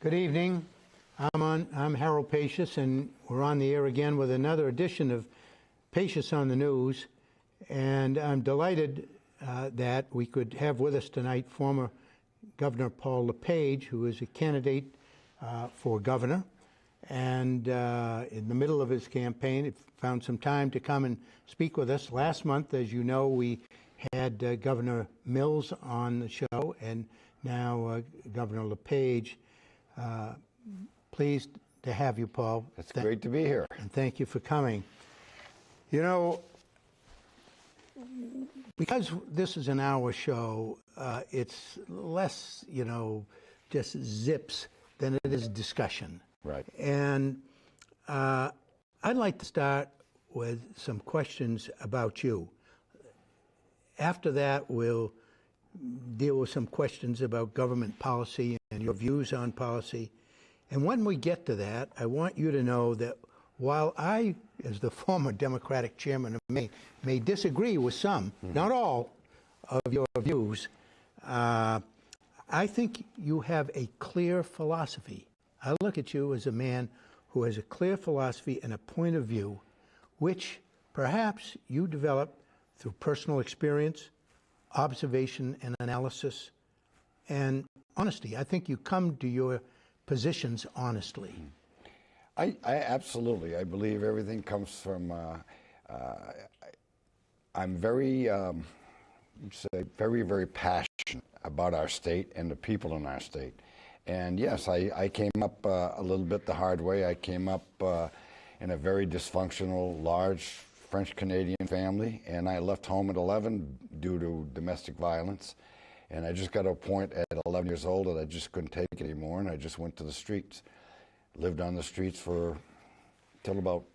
Good evening. I'm Harold Pachios, and we're on the air again with another edition of Pachios on the News. And I'm delighted that we could have with us tonight former Governor Paul LePage, who is a candidate for governor. And in the middle of his campaign, he found some time to come and speak with us. Last month, as you know, we had Governor Mills on the show, and now Governor LePage. Pleased to have you, Paul. It's great to be here. And thank you for coming. You know, because this is an hour show, it's less, just zips than it is discussion. Right. And I'd like to start with some questions about you. After that, we'll deal with some questions about government policy and your views on policy. And when we get to that, I want you to know that while I, as the former Democratic chairman of Maine, may disagree with some, not all, of your views, I think you have a clear philosophy. I look at you as a man who has a clear philosophy and a point of view, which perhaps you developed through personal experience, observation and analysis, and honesty. I think you come to your positions honestly. I absolutely. I believe everything comes from. I'm very, very passionate about our state and the people in our state. And yes, I came up a little bit the hard way. I came up in a very dysfunctional, large French-Canadian family, and I left home at 11 due to domestic violence. And I just got to a point at 11 years old that I just couldn't take it anymore, and I just went to the streets. Lived on the streets till about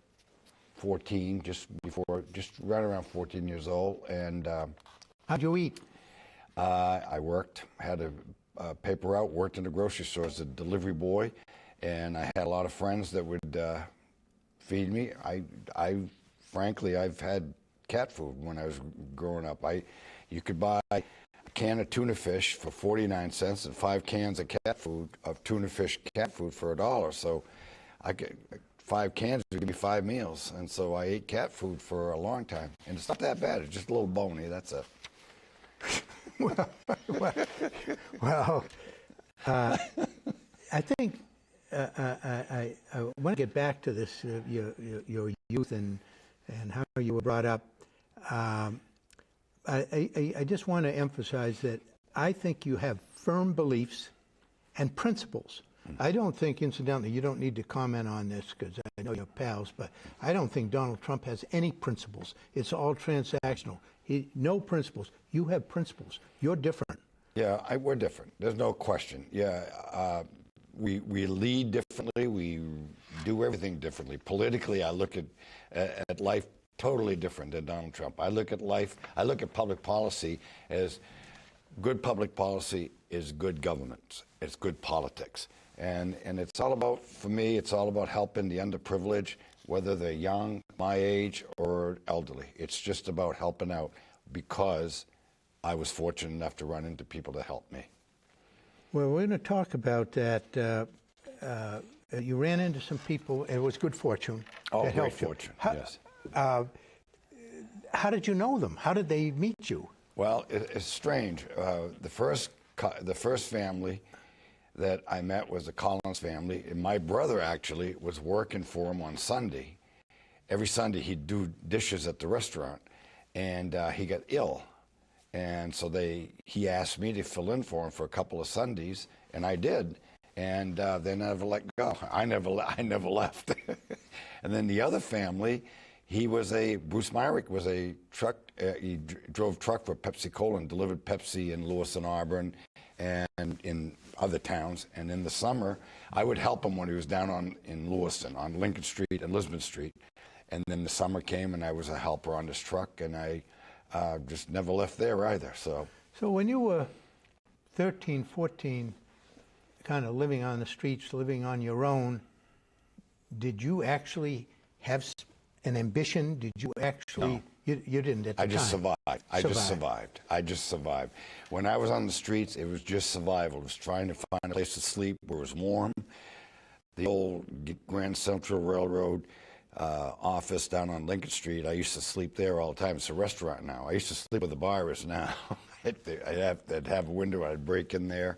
14, just right around 14 years old. And how'd you eat? I worked, had a paper route, worked in the grocery store as a delivery boy, and I had a lot of friends that would feed me. Frankly, I've had cat food when I was growing up. You could buy a can of tuna fish for 49 cents and 5 cans of tuna fish cat food for $1. So I get 5 cans would give me 5 meals, and so I ate cat food for a long time. And it's not that bad. It's just a little bony. That's it. well, I think I want to get back to this, your youth and how you were brought up. I just want to emphasize that I think you have firm beliefs and principles. I don't think, incidentally, you don't need to comment on this because I know you're pals, but I don't think Donald Trump has any principles. It's all transactional. No principles. You have principles. You're different. Yeah, we're different. There's no question. Yeah, we lead differently. We do everything differently. Politically, I look at life totally different than Donald Trump. I look at public policy as good public policy is good government. It's good politics. And it's all about, for me, it's all about helping the underprivileged, whether they're young, my age, or elderly. It's just about helping out because I was fortunate enough to run into people to help me. Well, we're going to talk about that. You ran into some people, it was good fortune. Oh, great fortune, yes. How did you know them? How did they meet you? Well, it's strange. The first family that I met was the Collins family, and my brother actually was working for him on Sunday. Every Sunday he'd do dishes at the restaurant, and he got ill. And so he asked me to fill in for him for a couple of Sundays, and I did. And they never let go. I never left. And then the other family, Bruce Myrick was a truck, he drove truck for Pepsi Cola and delivered Pepsi in Lewis and Auburn and in other towns. And in the summer, I would help him when he was down in Lewiston, on Lincoln Street and Lisbon Street. And then the summer came and I was a helper on this truck, and I just never left there either. So when you were 13, 14, kind of living on the streets, living on your own, did you actually have an ambition? Did you actually, You didn't at the I just time. survived. I just survived. When I was on the streets, it was just survival. It was trying to find a place to sleep where it was warm. The old Grand Central Railroad office down on Lincoln Street, I used to sleep there all the time. It's a restaurant now. I used to sleep where the bar is now. I'd have a window, I'd break in there.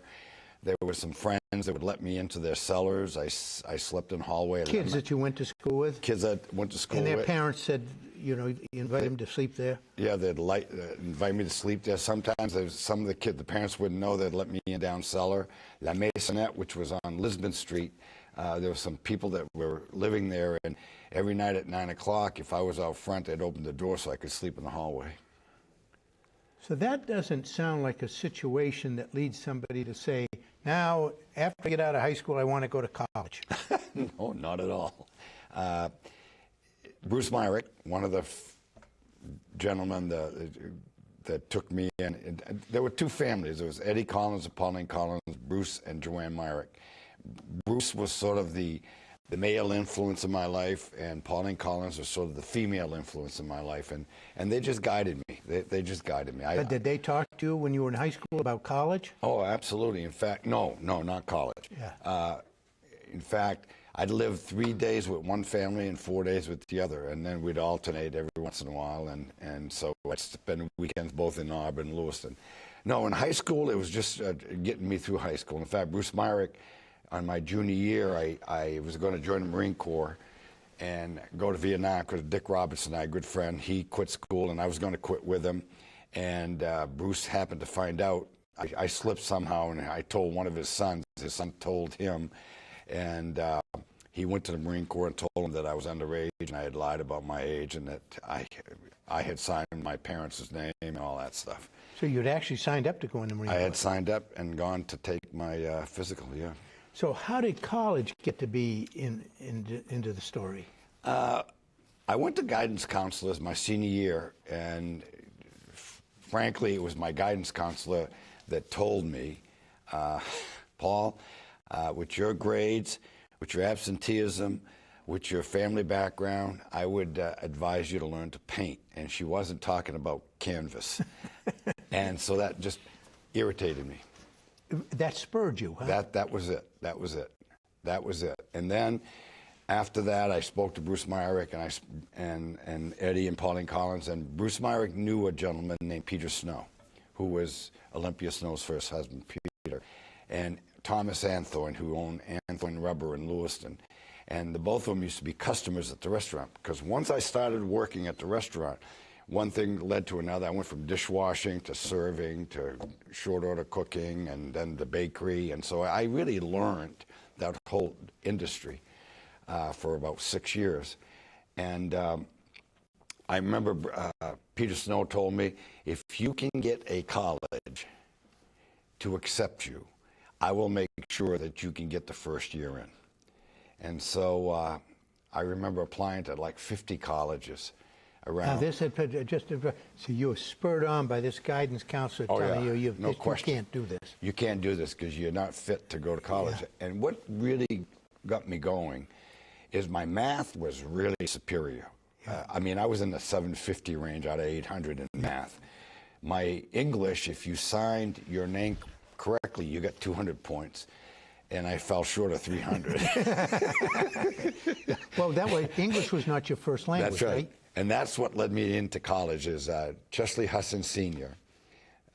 There were some friends that would let me into their cellars. I slept in hallway. Kids that you went to school with? Kids that went to school And their with. parents said, you invite them to sleep there? Yeah, they'd invite me to sleep there. Sometimes some of the parents wouldn't know. They'd let me in down cellar. La Maisonette, which was on Lisbon Street, there were some people that were living there, and every night at 9 o'clock, if I was out front, they'd open the door so I could sleep in the hallway. So that doesn't sound like a situation that leads somebody to say, now, after I get out of high school, I want to go to college. No, not at all. Bruce Myrick, one of the gentlemen that took me in, and there were two families. There was Eddie Collins and Pauline Collins, Bruce and Joanne Myrick. Bruce was sort of the male influence in my life, and Pauline Collins was sort of the female influence in my life, and they just guided me. They just guided me. But did they talk to you when you were in high school about college? Oh, absolutely. In fact, no, not college. Yeah. In fact, I'd live 3 days with one family and 4 days with the other, and then we'd alternate every once in a while, and so I'd spend weekends both in Auburn and Lewiston. No, in high school, it was just getting me through high school. In fact, Bruce Myrick, on my junior year, I was going to join the Marine Corps and go to Vietnam because Dick Robertson, a good friend, he quit school, and I was going to quit with him. And Bruce happened to find out. I slipped somehow, and I told one of his sons. His son told him, and he went to the Marine Corps and told him that I was underage, and I had lied about my age, and that I had signed my parents' name and all that stuff. So you'd actually signed up to go in the Marine Corps? I had signed up and gone to take my physical, yeah. So how did college get to be into the story? I went to guidance counselors my senior year, and frankly, it was my guidance counselor that told me, Paul, with your grades, with your absenteeism, with your family background, I would advise you to learn to paint. And she wasn't talking about canvas. And so that just irritated me. That spurred you, huh? That was it. That was it. And then after that, I spoke to Bruce Myrick and Eddie and Pauline Collins. And Bruce Myrick knew a gentleman named Peter Snow, who was Olympia Snow's first husband, Peter, and Thomas Anthorn, who owned Anthorn Rubber in Lewiston. And the both of them used to be customers at the restaurant. Because once I started working at the restaurant, one thing led to another. I went from dishwashing to serving to short order cooking and then the bakery. And so I really learned that whole industry for about 6 years. And I remember Peter Snow told me, if you can get a college to accept you, I will make sure that you can get the first year in. And so I remember applying to like 50 colleges around. Now this had so you were spurred on by this guidance counselor telling you no question. You can't do this. You can't do this because you're not fit to go to college. Yeah. And what really got me going is my math was really superior. Yeah. I mean, I was in the 750 range out of 800 in math. My English, if you signed your name correctly, you got 200 points. And I fell short of 300. Well, that way, English was not your first language, That's right? And that's what led me into college is Chesley Husson Sr.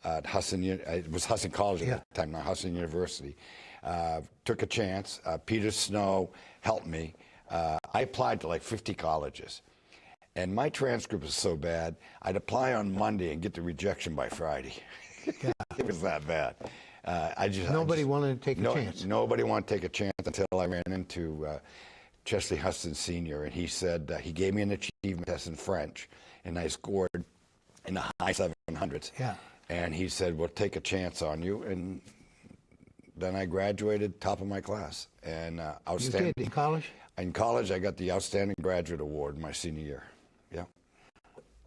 At it was Husson College at that time, not Husson University. Took a chance. Peter Snow helped me. I applied to like 50 colleges. And my transcript was so bad, I'd apply on Monday and get the rejection by Friday. Yeah. It was that bad. Nobody wanted to take a chance. Nobody wanted to take a chance until I ran into Chesley Huston Sr. And he said, he gave me an achievement test in French, and I scored in the high 700s. Yeah. And he said, we'll take a chance on you. And then I graduated top of my class. And outstanding. You did in college? In college, I got the Outstanding Graduate Award my senior year. Yeah.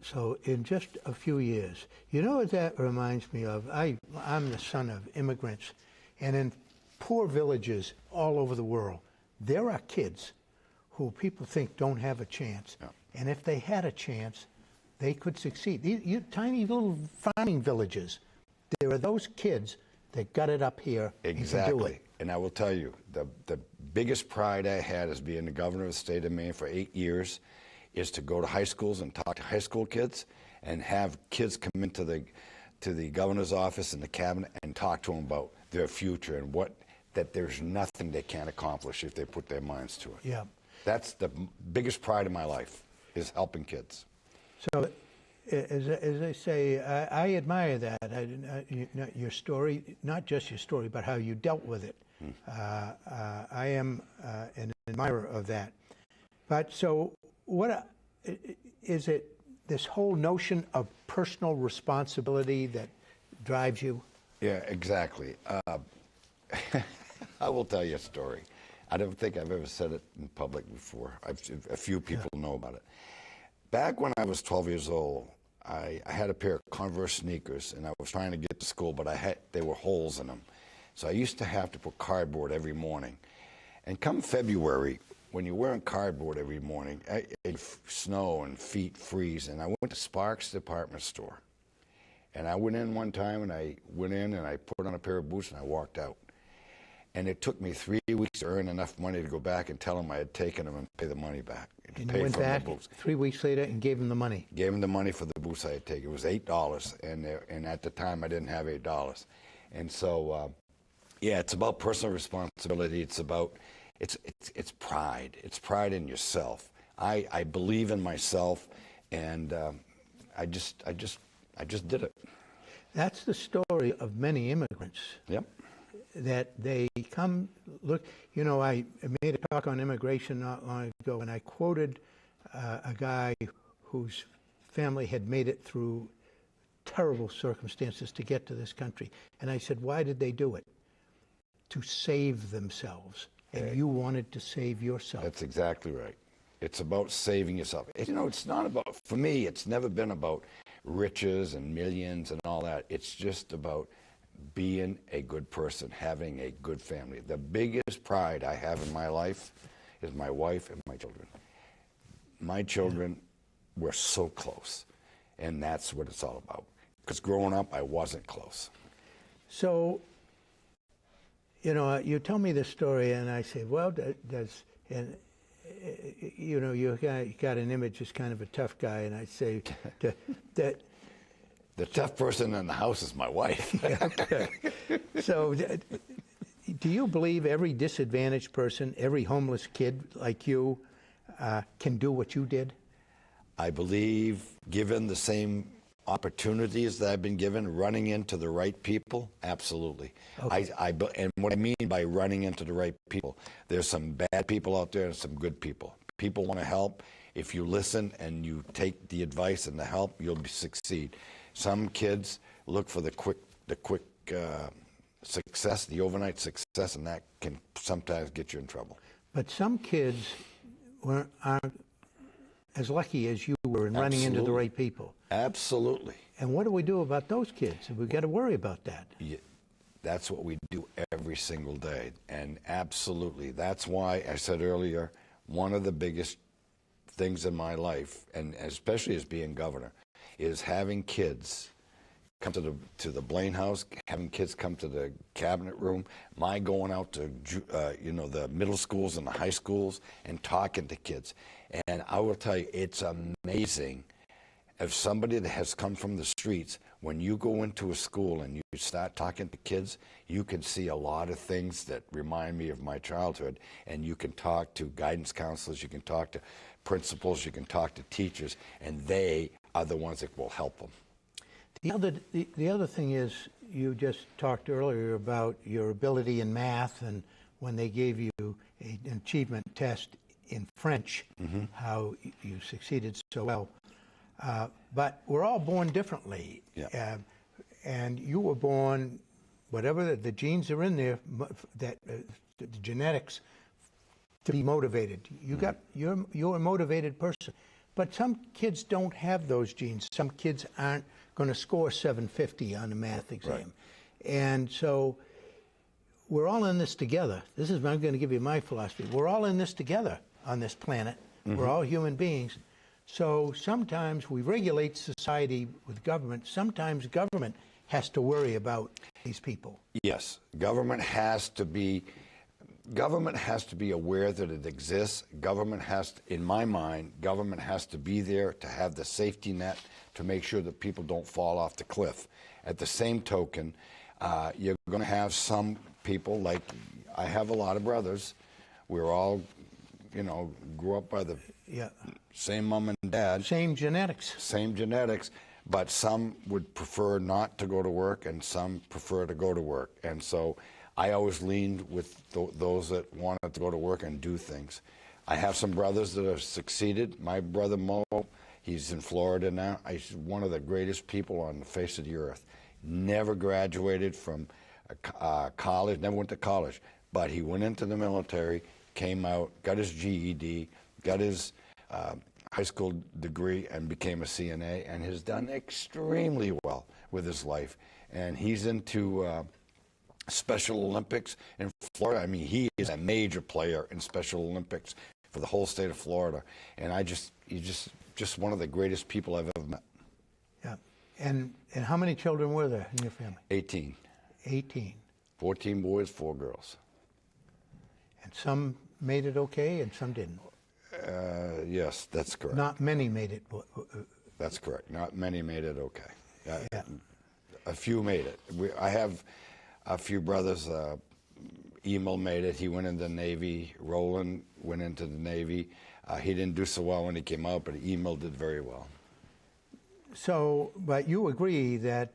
So in just a few years, you know what that reminds me of? I'm the son of immigrants, and in poor villages all over the world, there are kids who people think don't have a chance. Yeah. And if they had a chance, they could succeed. These tiny little farming villages, there are those kids that got it up here and can do Exactly. it. And I will tell you, the biggest pride I had as being the governor of the state of Maine for 8 years is to go to high schools and talk to high school kids and have kids come into the governor's office and the cabinet and talk to them about their future and that there's nothing they can't accomplish if they put their minds to it. Yeah. That's the biggest pride of my life, is helping kids. So, as I say, I admire that. Your story, not just your story, but how you dealt with it. I am an admirer of that. But so, what is it? This whole notion of personal responsibility that drives you? Yeah, exactly. I will tell you a story. I don't think I've ever said it in public before. A few people know about it. Back when I was 12 years old, I had a pair of Converse sneakers, and I was trying to get to school, but there were holes in them. So I used to have to put cardboard every morning. And come February, when you're wearing cardboard every morning, it snow and feet freeze. And I went to Sparks department store. And I went in one time, and I put on a pair of boots, and I walked out. And it took me 3 weeks to earn enough money to go back and tell them I had taken them and pay the money back. And you went back 3 weeks later and gave them the money? Gave them the money for the boots I had taken. It was $8, and at the time I didn't have $8. And so, yeah, it's about personal responsibility. It's about, it's pride. It's pride in yourself. I believe in myself, and I just did it. That's the story of many immigrants. Yep. That they come, look, you know, I made a talk on immigration not long ago, and I quoted a guy whose family had made it through terrible circumstances to get to this country. And I said, why did they do it? To save themselves. And you wanted to save yourself. That's exactly right. It's about saving yourself. You know, it's not about, for me, it's never been about riches and millions and all that. It's just about being a good person, having a good family. The biggest pride I have in my life is my wife and my children. My children were so close, and that's what it's all about. Because growing up, I wasn't close. So, you know, you tell me this story, and I say, well, you know, you got an image as kind of a tough guy, and I say that. The tough person in the house is my wife. So, do you believe every disadvantaged person, every homeless kid like you, can do what you did? I believe, given the same opportunities that I've been given, running into the right people, absolutely. Okay. And what I mean by running into the right people, there's some bad people out there and some good people. People want to help. If you listen and you take the advice and the help, you'll succeed. Some kids look for the quick success, the overnight success, and that can sometimes get you in trouble. But some kids aren't as lucky as you were in running into the right people. Absolutely. And what do we do about those kids? We've got to worry about that. Yeah, that's what we do every single day. And absolutely, that's why I said earlier, one of the biggest things in my life, and especially as being governor, is having kids come to the Blaine House, having kids come to the cabinet room, my going out to the middle schools and the high schools and talking to kids. And I will tell you, it's amazing if somebody that has come from the streets, when you go into a school and you start talking to kids, you can see a lot of things that remind me of my childhood. And you can talk to guidance counselors, you can talk to principals, you can talk to teachers, and they are the ones that will help them. The other thing is, you just talked earlier about your ability in math, and when they gave you an achievement test in French, how you succeeded so well. But we're all born differently. Yeah. And you were born, whatever the genes are in there, that the genetics, to be motivated. You're a motivated person. But some kids don't have those genes. Some kids aren't going to score 750 on a math exam. Right. And so we're all in this together. I'm going to give you my philosophy. We're all in this together on this planet. We're all human beings. So sometimes we regulate society with government. Sometimes government has to worry about these people. Yes, government has to be aware that it exists. Government has to, in my mind, government has to be there to have the safety net to make sure that people don't fall off the cliff. At the same token, you're going to have some people, like I have a lot of brothers. We're all, grew up by the same mom and dad. Same genetics. Same genetics, but some would prefer not to go to work and some prefer to go to work. And so I always leaned with those that wanted to go to work and do things. I have some brothers that have succeeded. My brother Mo, he's in Florida now. He's one of the greatest people on the face of the earth. Never graduated from college, never went to college, but he went into the military, came out, got his GED, got his high school degree, and became a CNA, and has done extremely well with his life. And he's into Special Olympics in Florida. I mean, he is a major player in Special Olympics for the whole state of Florida. And he's just one of the greatest people I've ever met. Yeah. And how many children were there in your family? 18. 18. 14 boys, 4 girls. And some made it okay and some didn't. Yes, that's correct. Not many made it. That's correct. Not many made it okay. Yeah. A few made it. I have a few brothers. Emil made it. He went into the Navy. Roland went into the Navy. He didn't do so well when he came out, but Emil did very well. So, but you agree that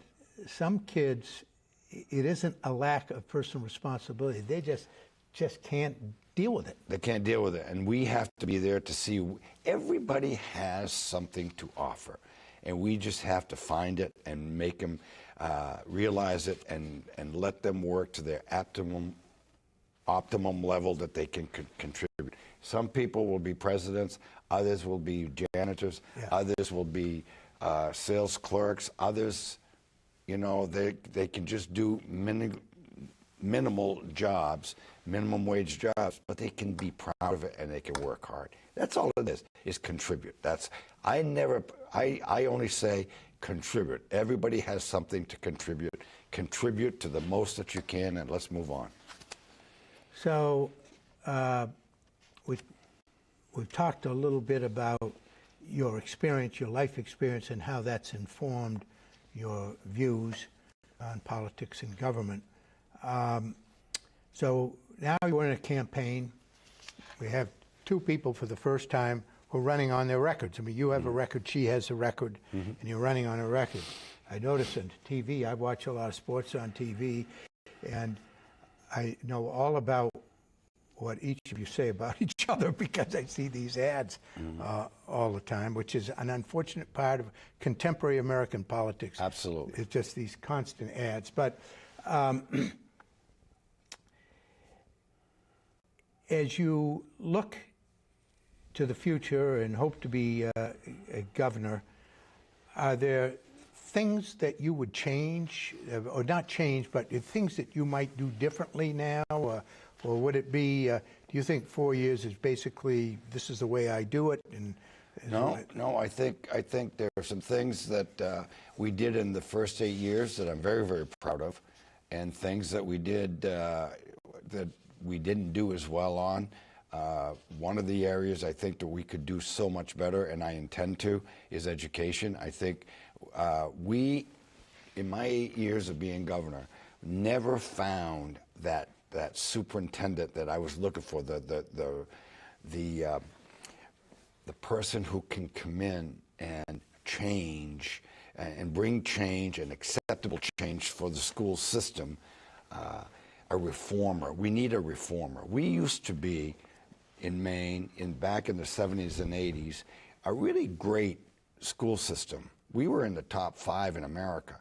some kids, it isn't a lack of personal responsibility. They just can't deal with it. They can't deal with it. And we have to be there to see everybody has something to offer. And we just have to find it and make them realize it and let them work to their optimum level that they can contribute. Some people will be presidents, others will be janitors, others will be sales clerks, others, they can just do minimal jobs, minimum wage jobs, but they can be proud of it and they can work hard. That's all it is contribute. I only say contribute. Everybody has something to contribute. Contribute to the most that you can, and let's move on. So we've talked a little bit about your experience, your life experience, and how that's informed your views on politics and government. So now you're in a campaign. We have 2 people for the first time who are running on their records. I mean, you have a record, she has a record, and you're running on a record. I notice on TV, I watch a lot of sports on TV, and I know all about what each of you say about each other because I see these ads all the time, which is an unfortunate part of contemporary American politics. Absolutely. It's just these constant ads. But as you look to the future and hope to be a governor, are there things that you would change, or not change, but things that you might do differently now? Or would it be, do you think 4 years is basically, this is the way I do it? And No, I think there are some things that we did in the first 8 years that I'm very, very proud of, and things that we did that we didn't do as well on. One of the areas I think that we could do so much better, and I intend to, is education. I think we, in my 8 years of being governor, never found that superintendent that I was looking for, the person who can come in and change and bring change and acceptable change for the school system. A reformer. We need a reformer. We used to be, in Maine, back in the 70s and 80s, a really great school system. We were in the top 5 in America,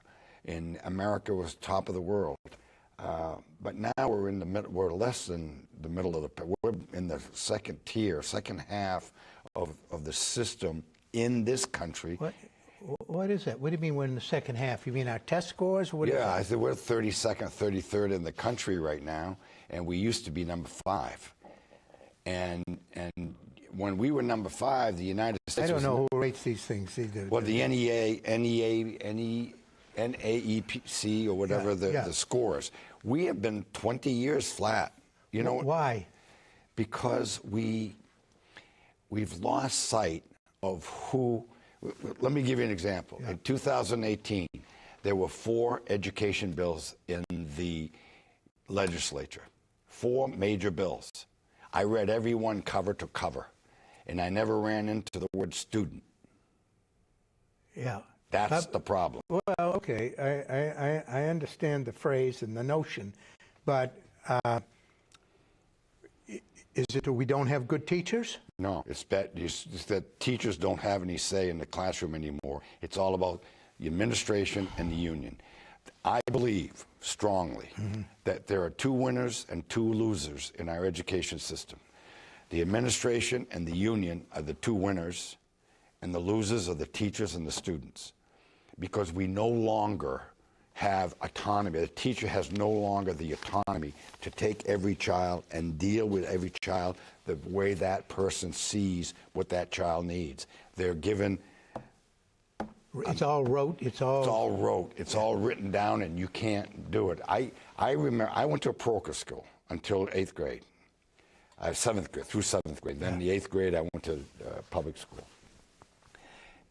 and America was top of the world. But now we're in the middle. We're less than the middle of we're in the second tier, second half of the system in this country. What is that? What do you mean we're in the second half? You mean our test scores? Yeah, I think we're 32nd, 33rd in the country right now, and we used to be number 5. And when we were number 5, the United States. I don't was know who rates these things either. Well, the NAEPC or whatever the scores. We have been 20 years flat. You know why? Because we've lost sight of who. Let me give you an example. In 2018, there were 4 education bills in the legislature. 4 major bills. I read every one cover to cover, and I never ran into the word student. Yeah. That's the problem. Well, okay, I understand the phrase and the notion, but is it that we don't have good teachers? No, it's that teachers don't have any say in the classroom anymore. It's all about the administration and the union. I believe strongly that there are 2 winners and 2 losers in our education system. The administration and the union are the 2 winners, and the losers are the teachers and the students, because we no longer have autonomy. The teacher has no longer the autonomy to take every child and deal with every child the way that person sees what that child needs. They're given. It's all rote. It's all rote. It's all written down, and you can't do it. I remember I went to a Proctor school until 8th grade. 7th grade through 7th grade. Then in the 8th grade, I went to public school.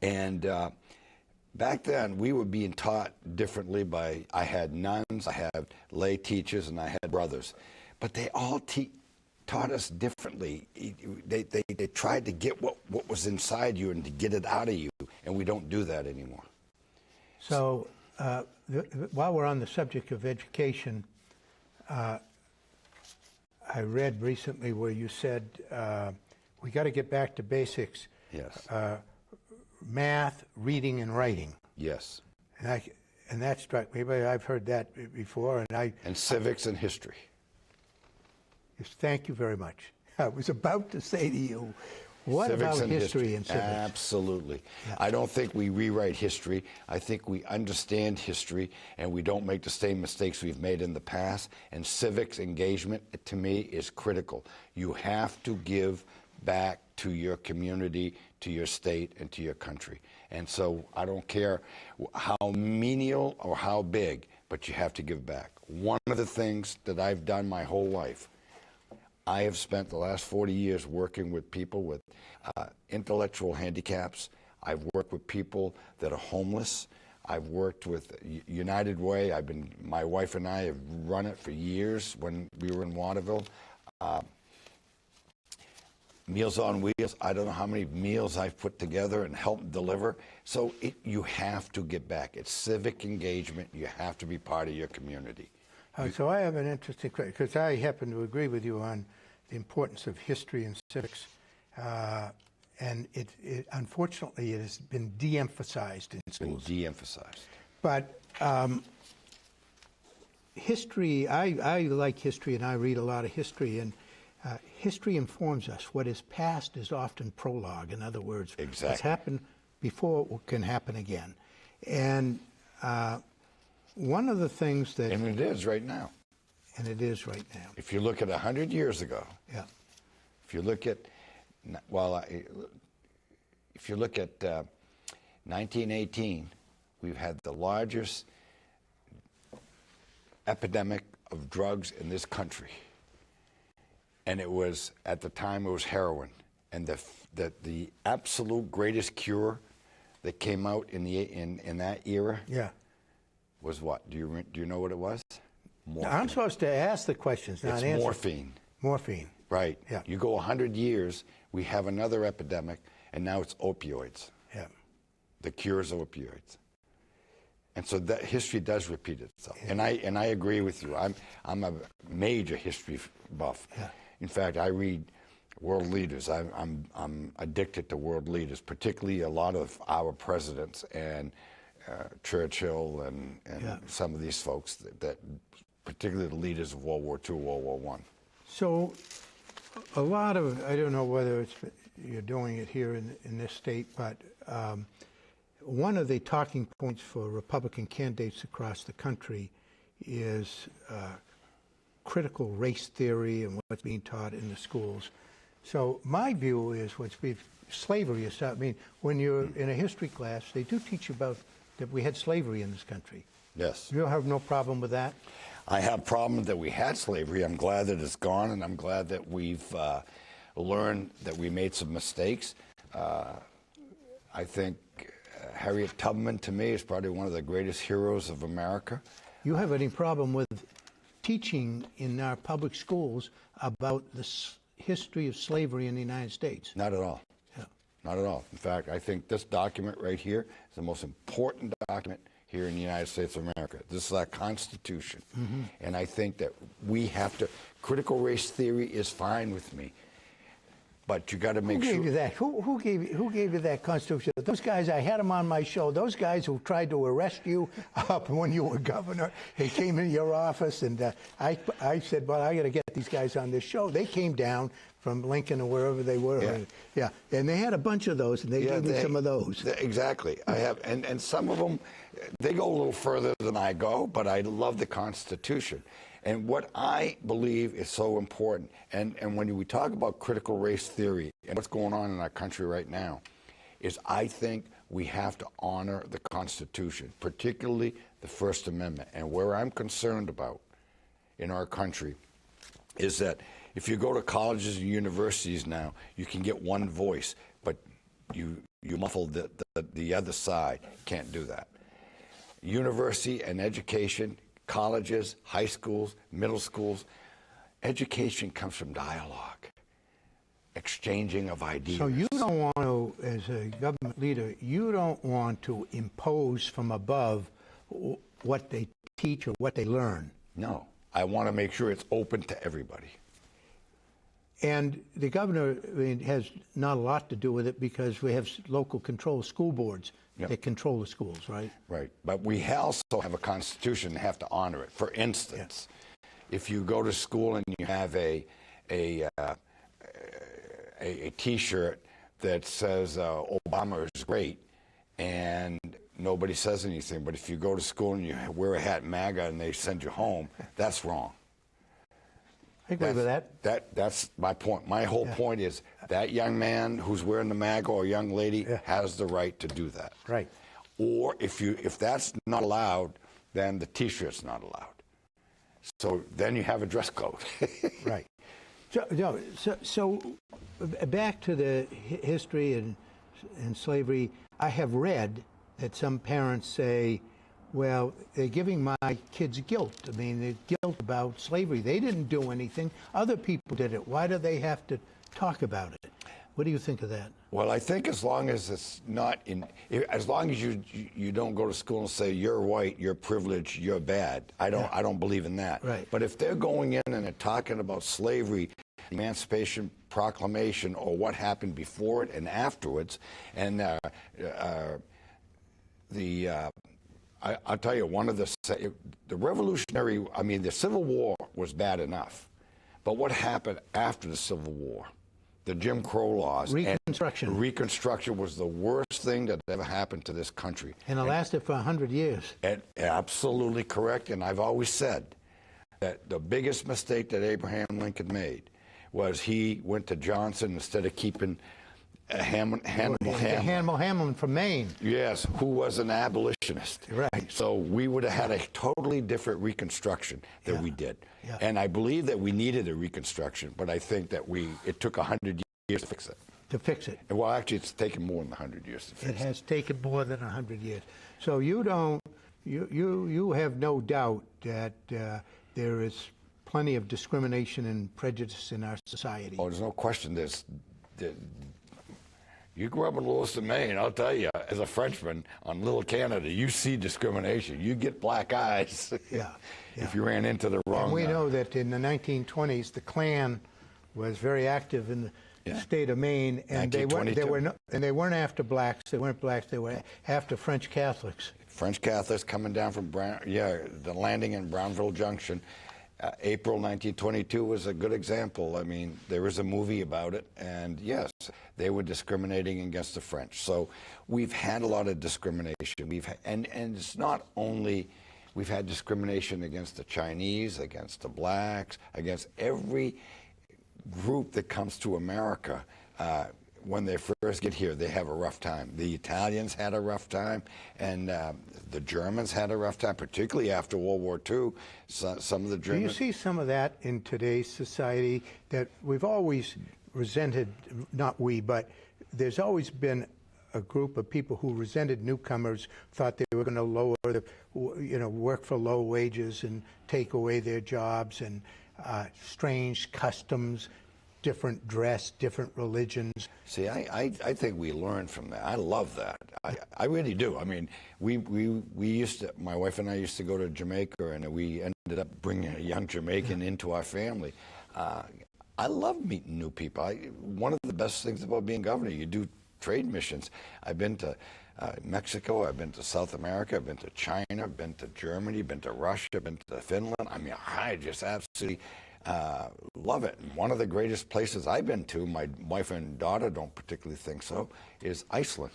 And back then, we were being taught differently by. I had nuns, I had lay teachers, and I had brothers, but they all taught us differently. They tried to get what was inside you and to get it out of you, and we don't do that anymore. So while we're on the subject of education, I read recently where you said we got to get back to basics. Yes. Math, reading, and writing. Yes. And that struck me, but I've heard that before. And civics and history. Yes, thank you very much. I was about to say to you, what Civics about and history and civics? Absolutely. Yeah. I don't think we rewrite history. I think we understand history, and we don't make the same mistakes we've made in the past. And civics engagement, to me, is critical. You have to give back to your community, to your state, and to your country. And so I don't care how menial or how big, but you have to give back. One of the things that I've done my whole life, I have spent the last 40 years working with people with intellectual handicaps. I've worked with people that are homeless. I've worked with United Way. My wife and I have run it for years when we were in Waterville. Meals on Wheels, I don't know how many meals I've put together and helped deliver. So you have to get back. It's civic engagement. You have to be part of your community. So I have an interesting question, because I happen to agree with you on the importance of history and civics. And unfortunately, it has been de-emphasized in schools. Been de-emphasized. But history, I like history, and I read a lot of history, and history informs us. What is past is often prologue. In other words, exactly. What's happened before can happen again. And one of the things that... And it is right now. And it is right now. If you look at 100 years ago, yeah. If you look at, if you look at 1918, we've had the largest epidemic of drugs in this country. And it was, at the time, it was heroin. And the absolute greatest cure that came out in that era was what? Do you know what it was? Morphine. Now, I'm supposed to ask the questions, not it's answer. morphine. Morphine. Right. Yeah. You go 100 years, we have another epidemic, and now it's opioids. Yeah. The cures of opioids. And so that history does repeat itself. Yeah. And I agree with you. I'm a major history buff. Yeah. In fact, I read world leaders. I'm addicted to world leaders, particularly a lot of our presidents and Churchill and some of these folks that particularly the leaders of World War II, World War I. So a lot of, I don't know whether you're doing it here in this state, but one of the talking points for Republican candidates across the country is critical race theory and what's being taught in the schools. So my view is slavery is, I mean, when you're in a history class, they do teach you about that we had slavery in this country. Yes. You have no problem with that? I have problem that we had slavery. I'm glad that it's gone, and I'm glad that we've learned that we made some mistakes. I think Harriet Tubman, to me, is probably one of the greatest heroes of America. You have any problem with teaching in our public schools about the history of slavery in the United States? Not at all. Yeah. Not at all. In fact, I think this document right here is the most important document here in the United States of America. This is our Constitution. Mm-hmm. And I think that we have to, critical race theory is fine with me, but you got to make sure. Who gave you that? Who gave you that Constitution? Those guys, I had them on my show. Those guys who tried to arrest you up when you were governor, they came into your office, and I said, well, I got to get these guys on this show. They came down from Lincoln or wherever they were. Yeah. And they had a bunch of those, and they gave me some of those. Exactly. I have, and some of them, they go a little further than I go, but I love the Constitution. And what I believe is so important, and when we talk about critical race theory and what's going on in our country right now, is I think we have to honor the Constitution, particularly the First Amendment. And where I'm concerned about in our country is that if you go to colleges and universities now, you can get one voice, but you muffle the other side. Can't do that. University and education, colleges, high schools, middle schools, education comes from dialogue, exchanging of ideas. So you don't want to, as a government leader, you don't want to impose from above what they teach or what they learn. No, I want to make sure it's open to everybody. And the governor, I mean, has not a lot to do with it because we have local control school boards that control the schools, right? Right. But we also have a Constitution and have to honor it. For instance, if you go to school and you have a T-shirt that says Obama is great, and nobody says anything, but if you go to school and you wear a hat MAGA and they send you home, that's wrong. I agree with that. That's my point. My whole point is that young man who's wearing the MAGA or young lady has the right to do that. Right. Or if that's not allowed, then the T-shirt's not allowed. So then you have a dress code. Right. So back to the history and slavery, I have read that some parents say, well, they're giving my kids guilt. I mean, they're guilt about slavery. They didn't do anything. Other people did it. Why do they have to talk about it? What do you think of that? Well, I think as long as it's not as long as you don't go to school and say you're white, you're privileged, you're bad. I don't believe in that. Right. But if they're going in and they're talking about slavery, Emancipation Proclamation, or what happened before it and afterwards, and I'll tell you, one of the revolutionary, I mean, the Civil War was bad enough, but what happened after the Civil War? The Jim Crow laws. Reconstruction. Reconstruction was the worst thing that ever happened to this country. And it lasted for 100 years. And absolutely correct, and I've always said that the biggest mistake that Abraham Lincoln made was he went to Johnson instead of keeping Hannibal Hamlin from Maine. Yes, who was an abolitionist. Right. So we would have had a totally different Reconstruction than we did. Yeah. And I believe that we needed a Reconstruction, but I think that it took 100 years to fix it. To fix it. Well, actually, it's taken more than 100 years to fix it. It has taken more than 100 years. So you have no doubt that there is plenty of discrimination and prejudice in our society. Oh, there's no question. You grew up in Lewiston, Maine, I'll tell you, as a Frenchman on Little Canada, you see discrimination. You get black eyes if you ran into the wrong And we know that in the 1920s, the Klan was very active in the state of Maine, and they weren't after blacks. They weren't blacks. They were after French Catholics. French Catholics coming down from the landing in Brownville Junction. April 1922 was a good example. I mean, there was a movie about it, and yes, they were discriminating against the French. So we've had a lot of discrimination. And it's not only we've had discrimination against the Chinese, against the blacks, against every group that comes to America, when they first get here, they have a rough time. The Italians had a rough time, and the Germans had a rough time, particularly after World War II. Some of the Do you Germans... see some of that in today's society that we've always resented, not we, but there's always been a group of people who resented newcomers, thought they were going to lower the, work for low wages and take away their jobs, and strange customs, different dress, different religions. See, I think we learned from that. I love that. I really do. I mean, we used to, my wife and I used to go to Jamaica, and we ended up bringing a young Jamaican into our family. I love meeting new people. One of the best things about being governor, you do trade missions. I've been to Mexico, I've been to South America, I've been to China, I've been to Germany, been to Russia, been to Finland. I mean, I just absolutely love it. And one of the greatest places I've been to, my wife and daughter don't particularly think so, is Iceland.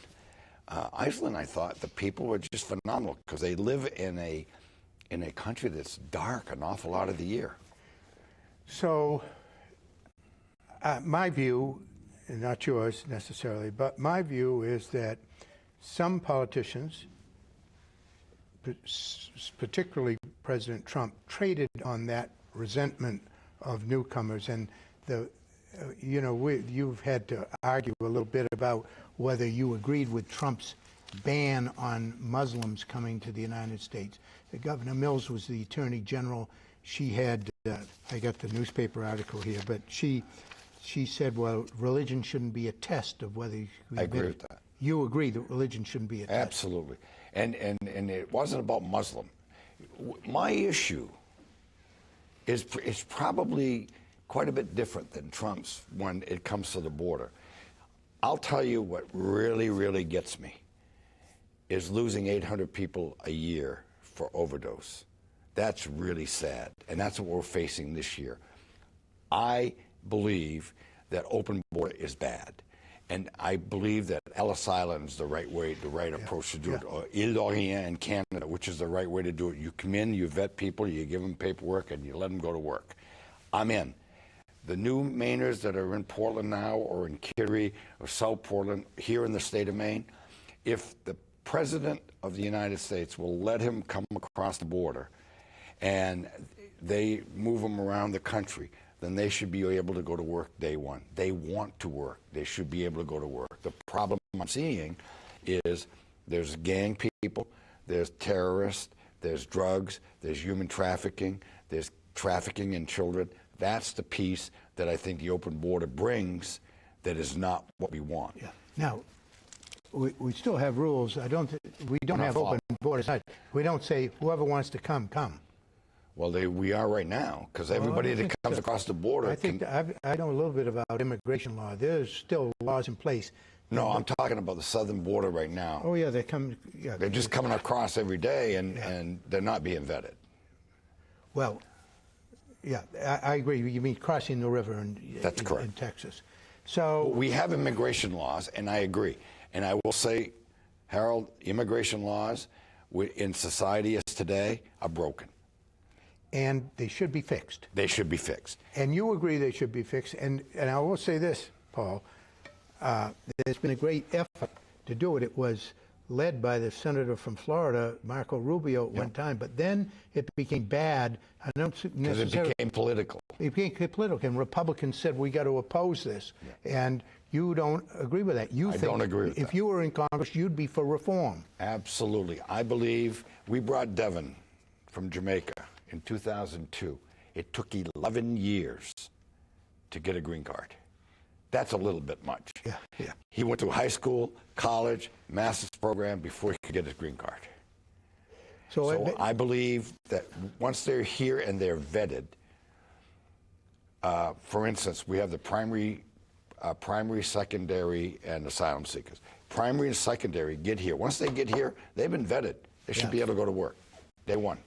Iceland, I thought the people were just phenomenal because they live in a country that's dark an awful lot of the year. So, my view, and not yours necessarily, but my view is that some politicians, particularly President Trump, traded on that resentment of newcomers, and you've had to argue a little bit about whether you agreed with Trump's ban on Muslims coming to the United States. Governor Mills was the Attorney General. She had, I got the newspaper article here, but she said, well, religion shouldn't be a test of whether you... I agree with that. You agree that religion shouldn't be a test? Absolutely. And it wasn't about Muslim. My issue is probably quite a bit different than Trump's when it comes to the border. I'll tell you what really, really gets me is losing 800 people a year for overdose. That's really sad, and that's what we're facing this year. I believe that open border is bad, and I believe that Ellis Island is the right approach to do it, or Ile d'Orient in Canada, which is the right way to do it. You come in, you vet people, you give them paperwork, and you let them go to work. I'm in. The new Mainers that are in Portland now, or in Kittery, or South Portland, here in the state of Maine, if the President of the United States will let him come across the border, and they move him around the country, then they should be able to go to work day one. They want to work. They should be able to go to work. The problem I'm seeing is there's gang people, there's terrorists, there's drugs, there's human trafficking, there's trafficking in children. That's the piece that I think the open border brings that is not what we want. Yeah. Now, we still have rules. We don't have open borders. We don't say whoever wants to come, come. Well, we are right now, because everybody that comes across the border... I know a little bit about immigration law. There's still laws in place. No, I'm talking about the southern border right now. Oh, yeah, they come... Yeah, they're just coming across every day, and they're not being vetted. Well, yeah, I agree. You mean crossing the river That's correct. In Texas. So... We have immigration laws, and I agree. And I will say, Harold, immigration laws in society as today are broken. And they should be fixed. They should be fixed. And you agree they should be fixed. And I will say this, Paul, there's been a great effort to do it. It was led by the senator from Florida, Marco Rubio, at one time. But then it became bad. I don't necessarily... Because it became political. It became political. And Republicans said, we got to oppose this. Yeah. And you don't agree with that. I don't agree with that. If you were in Congress, you'd be for reform. Absolutely. I believe we brought Devin from Jamaica in 2002. It took 11 years to get a green card. That's a little bit much. Yeah, yeah. He went to high school, college, master's program before he could get his green card. So I believe that once they're here and they're vetted, for instance, we have the primary, secondary, and asylum seekers. Primary and secondary get here. Once they get here, they've been vetted. They should be able to go to work day one.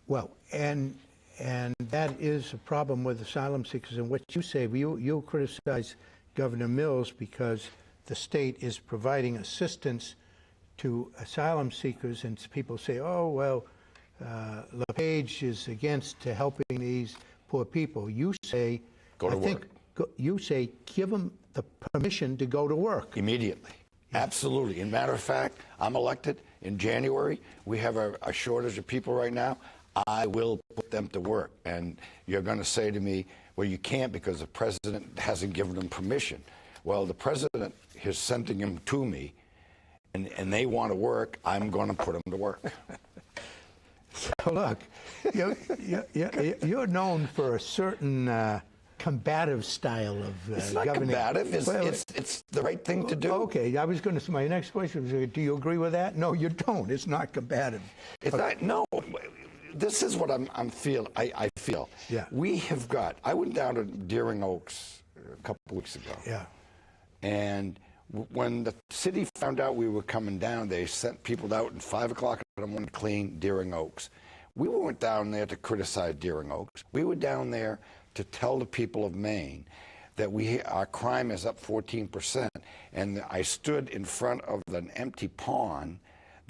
Well, and that is a problem with asylum seekers. And what you say, you criticize Governor Mills because the state is providing assistance to asylum seekers, and people say, oh, well, LePage is against helping these poor people. You say, go to work. you say give them the permission to go to work. Immediately. Absolutely. And matter of fact, I'm elected in January. We have a shortage of people right now. I will put them to work. And you're going to say to me, well, you can't because the president hasn't given them permission. Well, the president is sending them to me, and they want to work. I'm going to put them to work. So look, you're known for a certain combative style of It's not governing. combative. Well, It's the right thing to do. Okay, I was going to. My next question was, do you agree with that? No, you don't. It's not combative. It's not, no. This is what I feel. Yeah. We have got. I went down to Deering Oaks a couple of weeks ago. Yeah. And when the city found out we were coming down, they sent people out at 5 o'clock in the morning to clean Deering Oaks. We weren't down there to criticize Deering Oaks. We were down there to tell the people of Maine that our crime is up 14%. And I stood in front of an empty pond.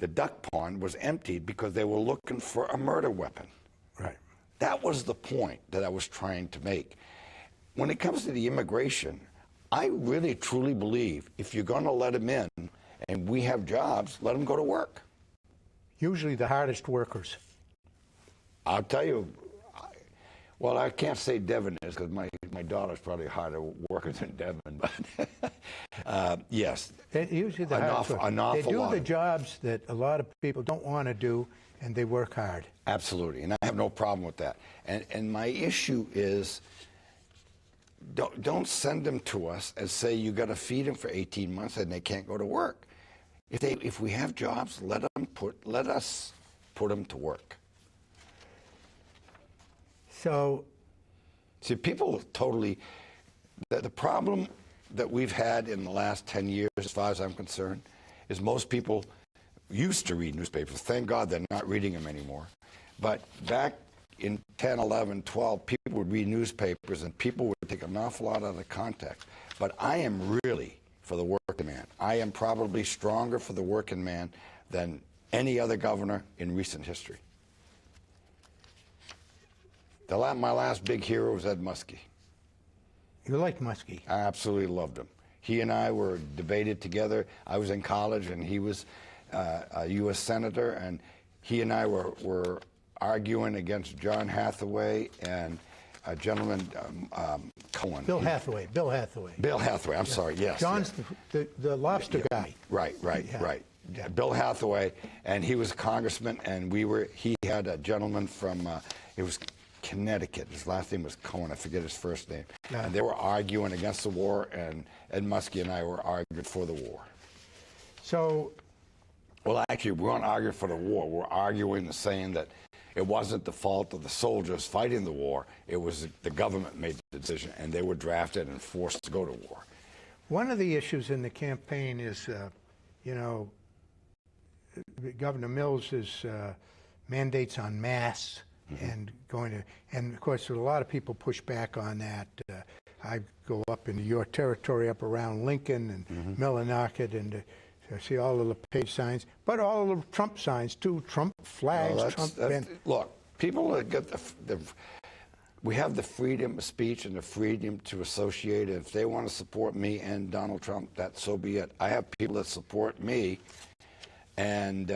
The duck pond was emptied because they were looking for a murder weapon. Right. That was the point that I was trying to make. When it comes to the immigration, I really truly believe if you're going to let them in and we have jobs, let them go to work. Usually the hardest workers. I'll tell you, well, I can't say Devin is because my daughter's probably harder worker than Devin, but yes. Usually the hardest workers. They do the jobs that a lot of people don't want to do, and they work hard. Absolutely, and I have no problem with that. And my issue is, don't send them to us and say you got to feed them for 18 months and they can't go to work. If we have jobs, let us put them to work. So, see, people totally. The problem that we've had in the last 10 years, as far as I'm concerned, is most people used to read newspapers. Thank God they're not reading them anymore. But back in 10, 11, 12, people would read newspapers and people would take an awful lot out of context. But I am really for the working man. I am probably stronger for the working man than any other governor in recent history. My last big hero was Ed Muskie. you like Muskie. I absolutely loved him. He and I were debated together. I was in college and he was a U.S. Senator, and he and I were arguing against John Hathaway and a gentleman, Cohen. Bill Hathaway. Bill Hathaway, I'm sorry, yes. John's the lobster guy. Right. Yeah. Bill Hathaway, and he was a congressman, and he had a gentleman from, it was Connecticut. His last name was Cohen. I forget his first name. Yeah. And they were arguing against the war, and Ed Muskie and I were arguing for the war. So, well, actually, we weren't arguing for the war. We're arguing and saying that it wasn't the fault of the soldiers fighting the war. It was the government made the decision, and they were drafted and forced to go to war. one of the issues in the campaign is, Governor Mills's mandates on masks. And and of course, a lot of people push back on that. I go up into your territory, up around Lincoln and Millinocket, and I see all of the LePage signs, but all of the Trump signs too. Trump flags, Look, people get we have the freedom of speech and the freedom to associate. If they want to support me and Donald Trump, that so be it. I have people that support me, and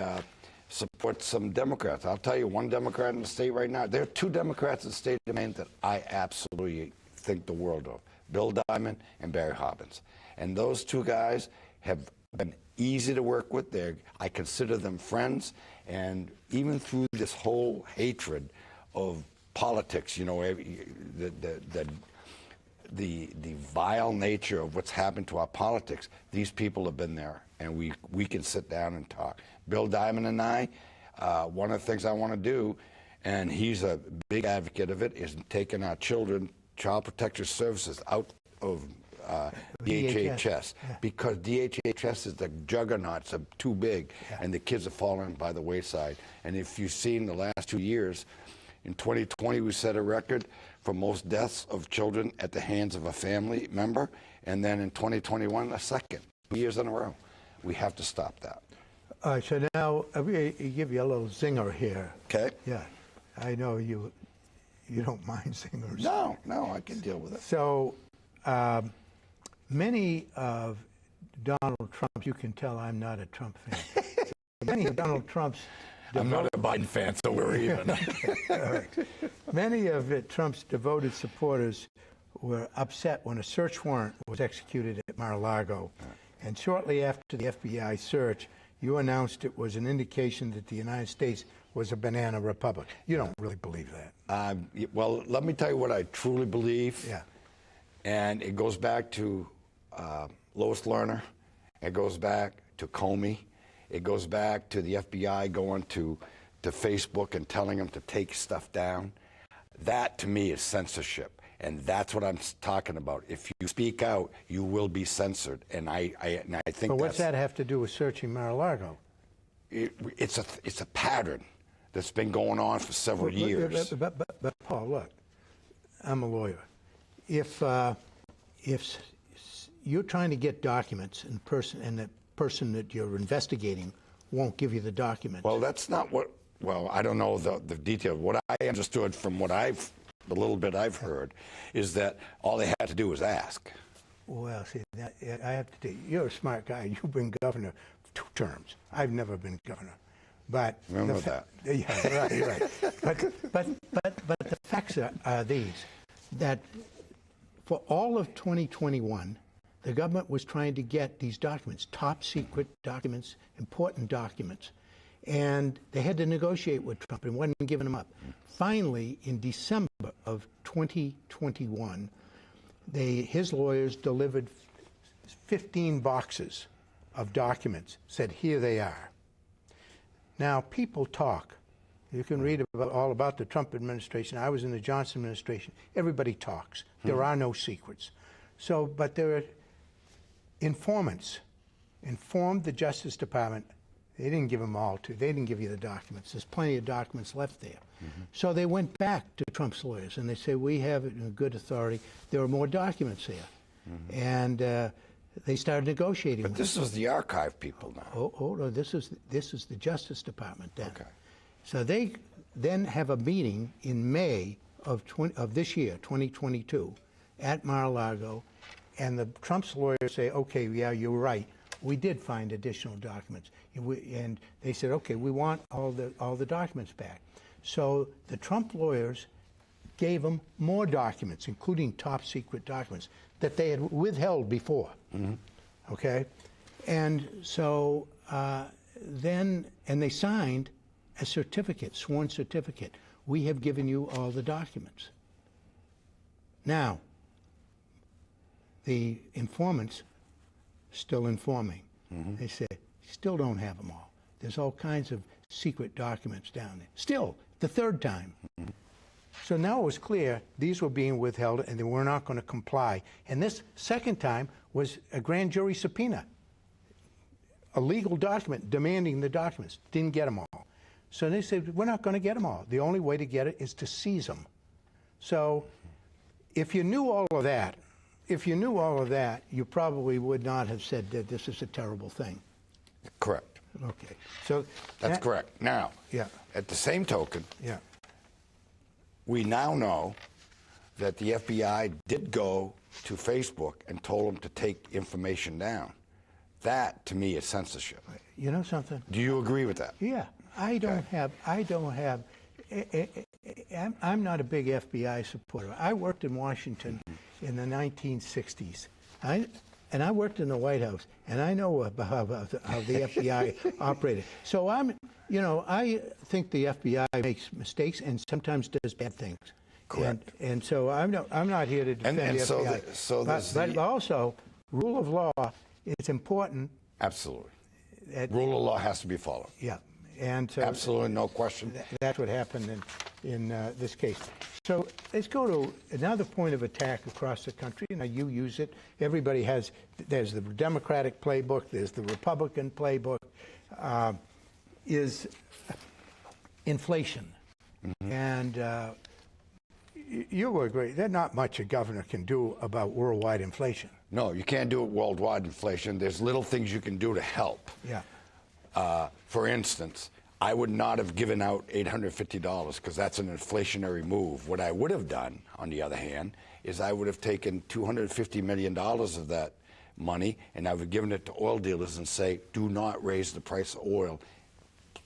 support some Democrats. I'll tell you, one Democrat in the state right now, there are two Democrats in the state of Maine that I absolutely think the world of, Bill Diamond and Barry Hobbins. And those two guys have been easy to work with. I consider them friends, and even through this whole hatred of politics, the vile nature of what's happened to our politics, these people have been there, and we can sit down and talk. Bill Diamond and I, one of the things I want to do, and he's a big advocate of it, is taking our children, Child Protective Services, out of DHHS, because DHHS is the juggernauts of too big, and the kids are falling by the wayside. And if you've seen the last 2 years, in 2020 we set a record for most deaths of children at the hands of a family member, and then in 2021 a second, 2 years in a row. We have to stop that. All right, so now I'm going to give you a little zinger here. Okay. Yeah, I know you don't mind zingers. No, I can deal with it. So Many of Donald Trump's, you can tell I'm not a Trump fan. Many of Donald Trump's I'm not a Biden fan, so we're even. All right. Many of Trump's devoted supporters were upset when a search warrant was executed at Mar-a-Lago. And shortly after the FBI search, you announced it was an indication that the United States was a banana republic. You don't really believe that. Well, let me tell you what I truly believe. Yeah. And it goes back to Lois Lerner. It goes back to Comey. It goes back to the FBI going to Facebook and telling them to take stuff down. That, to me, is censorship. And that's what I'm talking about. If you speak out, you will be censored. And I think. But what's that have to do with searching Mar-a-Lago? It's a pattern that's been going on for several years. But Paul, look, I'm a lawyer. If you're trying to get documents and the person that you're investigating won't give you the documents. Well, that's not what. Well, I don't know the detail. What I understood from the little bit I've heard, is that all they had to do was ask. Well, see, I have to tell you, you're a smart guy. You've been governor 2 terms. I've never been governor. But remember that. Yeah, right. But the facts are these: that for all of 2021, the government was trying to get these documents, top secret documents, important documents, and they had to negotiate with Trump and wasn't giving them up. Finally, in December of 2021, his lawyers delivered 15 boxes of documents, said, here they are. Now, people talk. You can read all about the Trump administration. I was in the Johnson administration. Everybody talks. There are no secrets. But there are informants, informed the Justice Department. They didn't give them all to. They didn't give you the documents. There's plenty of documents left there. So they went back to Trump's lawyers and they say, we have it in good authority. There are more documents there. And they started negotiating. But this is the archive people now. No, this is the Justice Department then. Okay. So they then have a meeting in May of this year, 2022, at Mar-a-Lago, and the Trump's lawyers say, okay, yeah, you're right. We did find additional documents. And they said, okay, we want all the documents back. So the Trump lawyers gave them more documents, including top secret documents that they had withheld before. Okay? And so then they signed a certificate, sworn certificate. We have given you all the documents. Now, the informants still informing. They say, still don't have them all. There's all kinds of secret documents down there. Still, the 3rd time. So now it was clear these were being withheld and they were not going to comply. And this 2nd time was a grand jury subpoena, a legal document demanding the documents. Didn't get them all. So they said, we're not going to get them all. The only way to get it is to seize them. So if you knew all of that, you probably would not have said that this is a terrible thing. Correct. Okay. So that's correct. Now, at the same token, we now know that the FBI did go to Facebook and told them to take information down. That, to me, is censorship. You know something? Do you agree with that? Yeah. I'm not a big FBI supporter. I worked in Washington in the 1960s. And I worked in the White House, and I know about how the FBI operated. So I think the FBI makes mistakes and sometimes does bad things. Correct. And so I'm not here to defend the FBI. But also, rule of law is important. Absolutely. Rule of law has to be followed. Yeah. And so absolutely, no question. That's what happened in this case. So let's go to another point of attack across the country. Now, you use it. Everybody has. There's the Democratic playbook. There's the Republican playbook. Is inflation. And you agree. There's not much a governor can do about worldwide inflation. No, you can't do it worldwide inflation. There's little things you can do to help. Yeah. For instance, I would not have given out $850 because that's an inflationary move. What I would have done, on the other hand, is I would have taken $250 million of that money and I would have given it to oil dealers and say, do not raise the price of oil.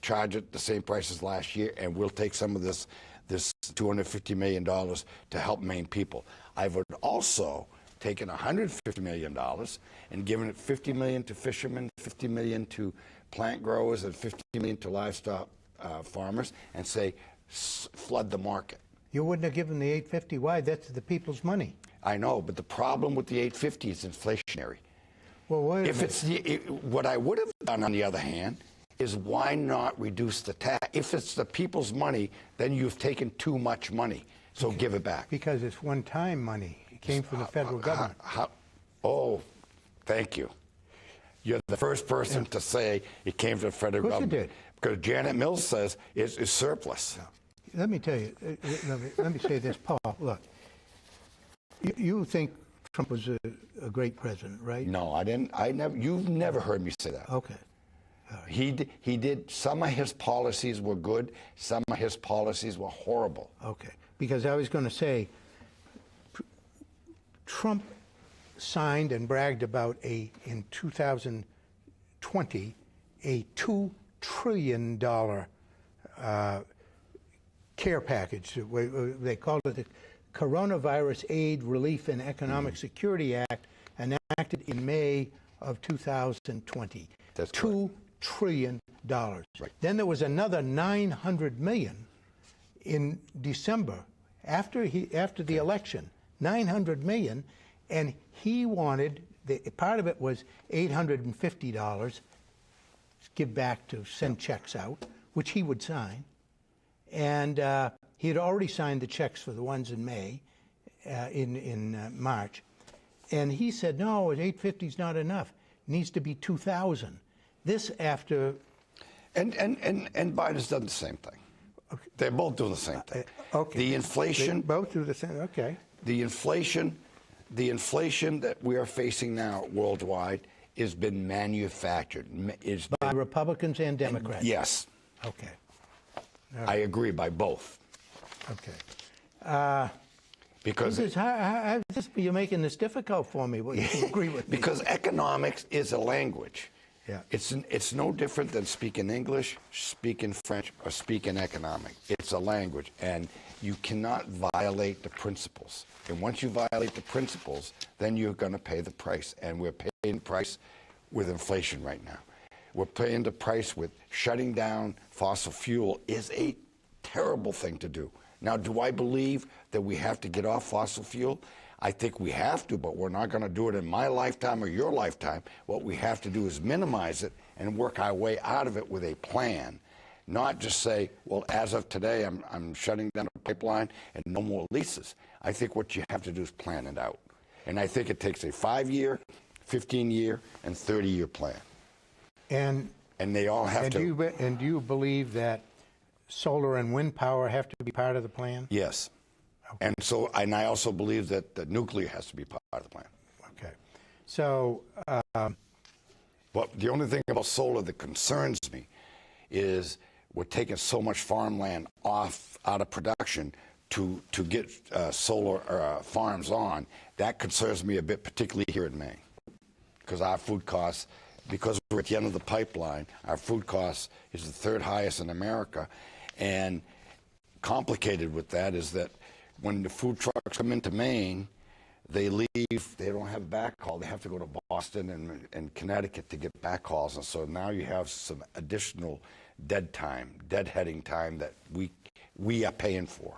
Charge it the same price as last year, and we'll take some of this $250 million to help Maine people. I would also taken $150 million and given it $50 million to fishermen, $50 million to plant growers, and $50 million to livestock farmers, and say, flood the market. You wouldn't have given the 850. Why? That's the people's money. I know, but the problem with the 850 is inflationary. Well, wait a If minute. what I would have done, on the other hand, is why not reduce the tax? If it's the people's money, then you've taken too much money, so give it back. Because it's one-time money. It came from the federal government. Oh, thank you. You're the first person to say it came from the federal government. Of course it did. Because Janet Mills says it's surplus. Let me tell you, let me say this, Paul. Look, you think Trump was a great president, right? No, I didn't. You've never heard me say that. Okay. He did. Some of his policies were good. Some of his policies were horrible. Okay. Because I was going to say, Trump signed and bragged about in 2020 a $2 trillion care package. They called it the Coronavirus Aid, Relief, and Economic Security Act, enacted in May of 2020. That's $2 trillion. Right. Then there was another $900 million in December after the election. $900 million, and he wanted part of it was $850 give back to send checks out, which he would sign, and he had already signed the checks for the ones in May, in March, and he said, no, $850 is not enough. It needs to be $2,000. This after. And Biden's done the same thing. Okay. They're both doing the same thing. Okay. The inflation. They both do the same. Okay. The inflation that we are facing now worldwide has been manufactured. By Republicans and Democrats. Yes. Okay. Right. I agree, by both. Okay. Because you're making this difficult for me. Well, you agree with me. Because economics is a language. Yeah. It's no different than speaking English, speaking French, or speaking economic. It's a language, and you cannot violate the principles. And once you violate the principles, then you're going to pay the price. And we're paying the price with inflation right now. We're paying the price with shutting down fossil fuel is a terrible thing to do. Now, do I believe that we have to get off fossil fuel? I think we have to, but we're not going to do it in my lifetime or your lifetime. What we have to do is minimize it and work our way out of it with a plan, not just say, well, as of today, I'm shutting down a pipeline and no more leases. I think what you have to do is plan it out. And I think it takes a 5-year, 15-year, and 30-year plan. And they all have to. And do you believe that solar and wind power have to be part of the plan? Yes. Okay. And I also believe that the nuclear has to be part of the plan. Okay. So. Well, the only thing about solar that concerns me is we're taking so much farmland out of production to get solar farms on. That concerns me a bit, particularly here in Maine, because our food costs, because we're at the end of the pipeline, our food costs is the 3rd highest in America. And complicated with that is that when the food trucks come into Maine, they leave, they don't have backhaul. They have to go to Boston and Connecticut to get backhauls. And so now you have some additional deadheading time that we are paying for.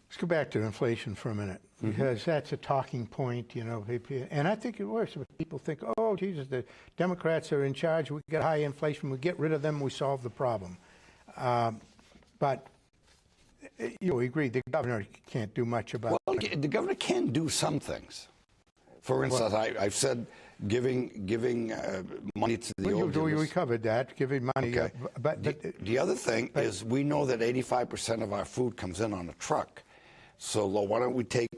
Let's go back to inflation for a minute, because that's a talking point, you know, and I think it works. People think, oh, Jesus, the Democrats are in charge, we got high inflation, we get rid of them, we solve the problem. But you agree, the governor can't do much about it. Well, the governor can do some things. For instance, I've said giving money to the old dealers. We covered that, giving money. Okay. But the other thing is we know that 85% of our food comes in on a truck. So why don't we take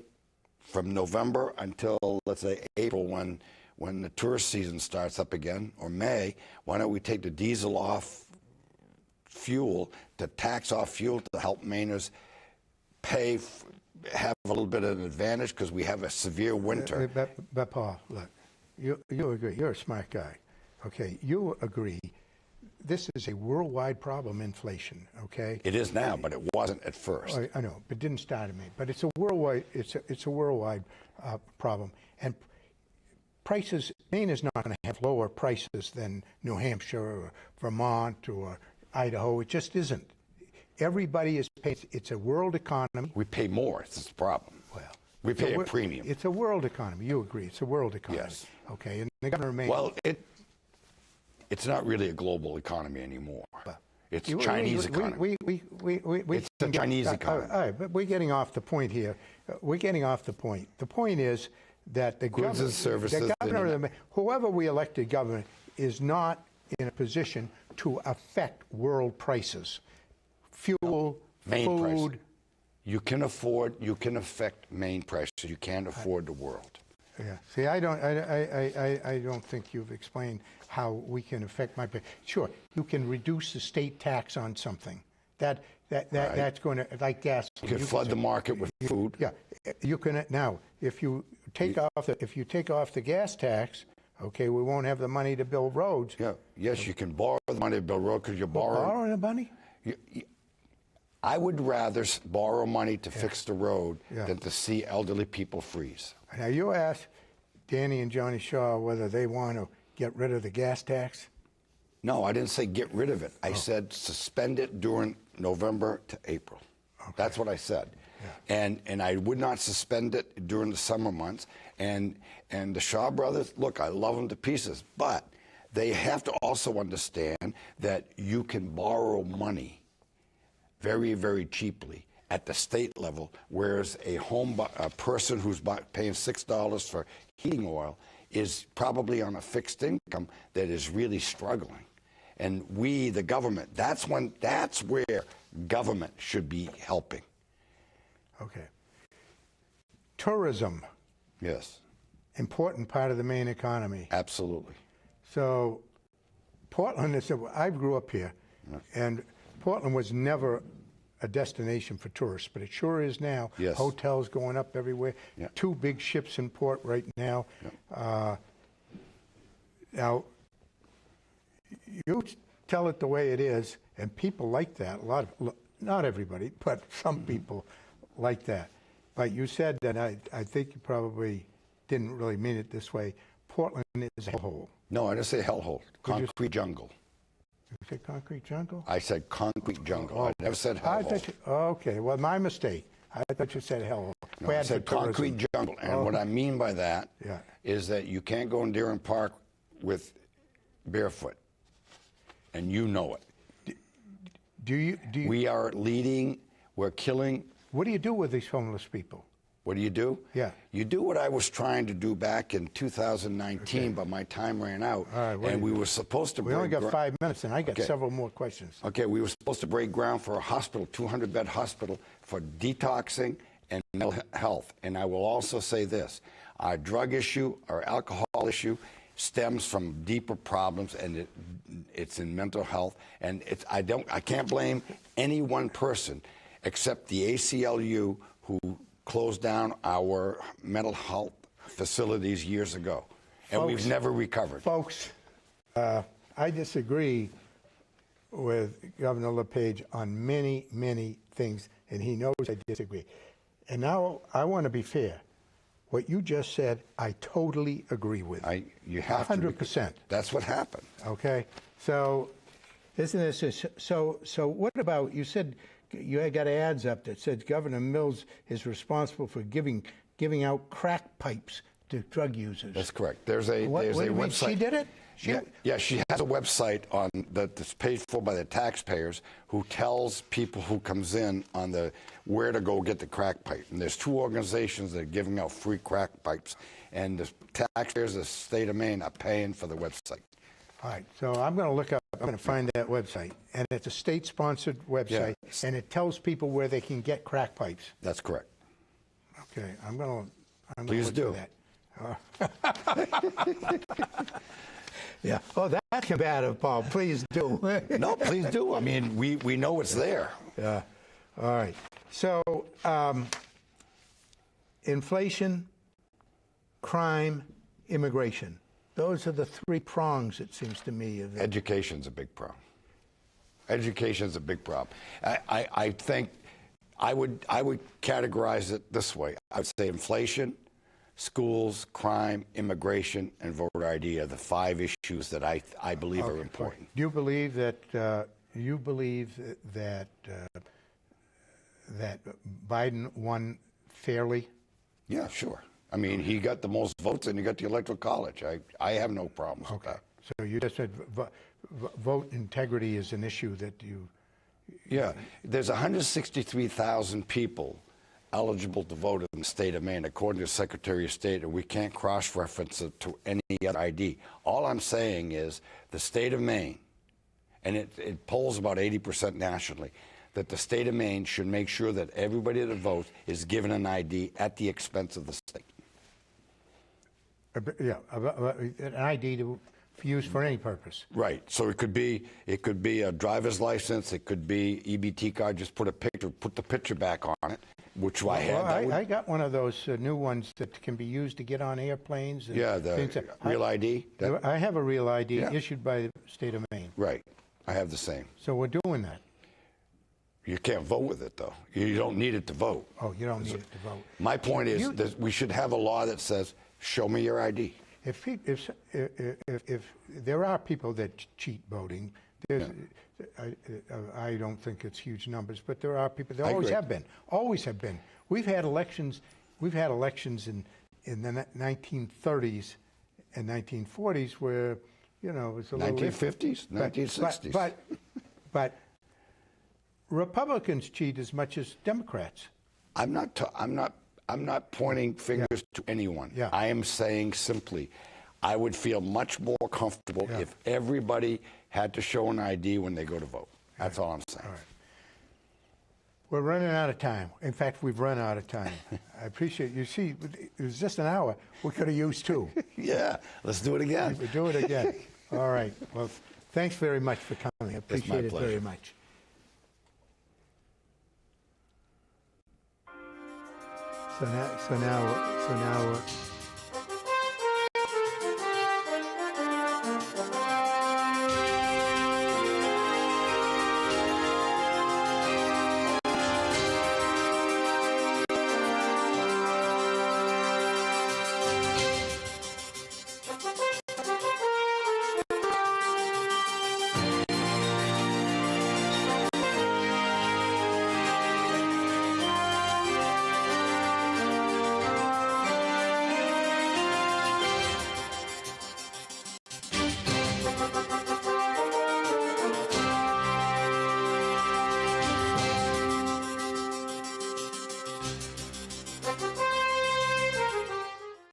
from November until, let's say, April, when the tourist season starts up again, or May, why don't we take the diesel off fuel, to tax off fuel to help Mainers have a little bit of an advantage because we have a severe winter. But Paul, look, you agree. You're a smart guy. Okay, you agree. This is a worldwide problem, inflation. Okay. It is now, but it wasn't at first. I know, but it didn't start in Maine. But it's a worldwide. It's a worldwide problem. And prices. Maine is not going to have lower prices than New Hampshire or Vermont or Idaho. It just isn't. Everybody is paying. It's a world economy. We pay more. It's the problem. Well, we pay a premium. It's a world economy. You agree? It's a world economy. Yes. Okay. And the governor of Maine. Well, it's not really a global economy anymore. It's a Chinese economy. It's a Chinese economy. All right, but we're getting off the point here. We're getting off the point. The point is that the Goods and services. Whoever we elected governor is not in a position to affect world prices. Fuel, Main food. prices. You can affect Maine prices. You can't afford the world. Yeah. See, I don't think you've explained how we can affect my pay. Sure, you can reduce the state tax on something. That's going to, like gas. You can flood the market with food. Yeah, you can now. If you take off the gas tax, okay, we won't have the money to build roads. Yeah. Yes, you can borrow the money to build roads because you're borrowing the money. I would rather borrow money to fix the road than to see elderly people freeze. Now, you asked Danny and Johnny Shaw whether they want to get rid of the gas tax. No, I didn't say get rid of it. I said suspend it during November to April. Okay. That's what I said. Yeah. And I would not suspend it during the summer months. And the Shaw brothers, look, I love them to pieces, but they have to also understand that you can borrow money very, very cheaply at the state level, whereas a person who's paying $6 for heating oil is probably on a fixed income that is really struggling. And we, the government, that's where government should be helping. Okay. Tourism. Yes. Important part of the Maine economy. Absolutely. So Portland is, I grew up here, and Portland was never a destination for tourists, but it sure is now. Yes. Hotels going up everywhere. Yeah. 2 big ships in port right now. Yeah. Now, you tell it the way it is, and people like that. Not everybody, but some people like that. But you said that, I think you probably didn't really mean it this way. Portland is a hellhole. No, I didn't say hellhole. Concrete jungle. You said concrete jungle? I said concrete jungle. I never said hellhole. Okay, well, my mistake. I thought you said hellhole. No, I said concrete jungle. And what I mean by that is that you can't go in Deering Park with barefoot. And you know it. Do you? We are leading, we're killing. What do you do with these homeless people? What do you do? Yeah. You do what I was trying to do back in 2019, but my time ran out. All right, and we were supposed to We only got 5 minutes, and I got several more questions. Okay, we were supposed to break ground for a hospital, 200-bed hospital, for detoxing and mental health. And I will also say this. Our drug issue, our alcohol issue, stems from deeper problems, and it's in mental health. And I can't blame any one person except the ACLU, who closed down our mental health facilities years ago, and we've never recovered. Folks, I disagree with Governor LePage on many, many things, and he knows I disagree. And now I want to be fair. What you just said, I totally agree with. You have 100%. That's what happened. Okay, so isn't this so? What about, you said you got ads up that said Governor Mills is responsible for giving out crack pipes to drug users. That's correct. There's a website. She did it? Yeah, she has a website that's paid for by the taxpayers, who tells people who comes in on where to go get the crack pipe. And there's 2 organizations that are giving out free crack pipes, and the taxpayers of the state of Maine are paying for the website. All right, so I'm going to look up, I'm going to find that website. And it's a state-sponsored website, and it tells people where they can get crack pipes. That's correct. Okay, I'm going to Please look do for that. Yeah. Oh, That's combative, Paul. Please do. No, please do. I mean, we know it's there. Yeah. All right. So, inflation, crime, immigration. Those are the three prongs, it seems to me. Of Education's a big problem. Education's a big problem. I think I would categorize it this way. I would say inflation, schools, crime, immigration, and voter ID are the 5 issues that I believe are important. Do you believe that that Biden won fairly? Yeah, sure. I mean, he got the most votes and he got the Electoral College. I have no problems with that. So you just said vote integrity is an issue that you... Yeah. There's 163,000 people eligible to vote in the state of Maine, according to the Secretary of State, and we can't cross-reference it to any other ID. All I'm saying is the state of Maine, and it polls about 80% nationally, that the state of Maine should make sure that everybody that votes is given an ID at the expense of the state. Yeah, an ID to use for any purpose. Right. So it could be a driver's license. It could be EBT card. Just put the picture back on it, which I had. I got one of those new ones that can be used to get on airplanes. And yeah, the real ID. I have a real ID Yeah. issued by the state of Maine. Right. I have the same. So we're doing that. You can't vote with it, though. You don't need it to vote. Oh, you don't need it to vote. My point is that we should have a law that says, show me your ID. If there are people that cheat voting, I don't think it's huge numbers, but there are people. There always have been. Always have been. We've had elections. We've had elections in the 1930s and 1940s where it was a little 1950s, 1960s. But Republicans cheat as much as Democrats. I'm not pointing fingers to anyone. Yeah. I am saying simply, I would feel much more comfortable if everybody had to show an ID when they go to vote. That's all I'm saying. All right. We're running out of time. In fact, we've run out of time. I appreciate you. See, it was just an hour. We could have used 2. Yeah, let's do it again. We'll do it again. All right. Well, thanks very much for coming. I appreciate it very much. So now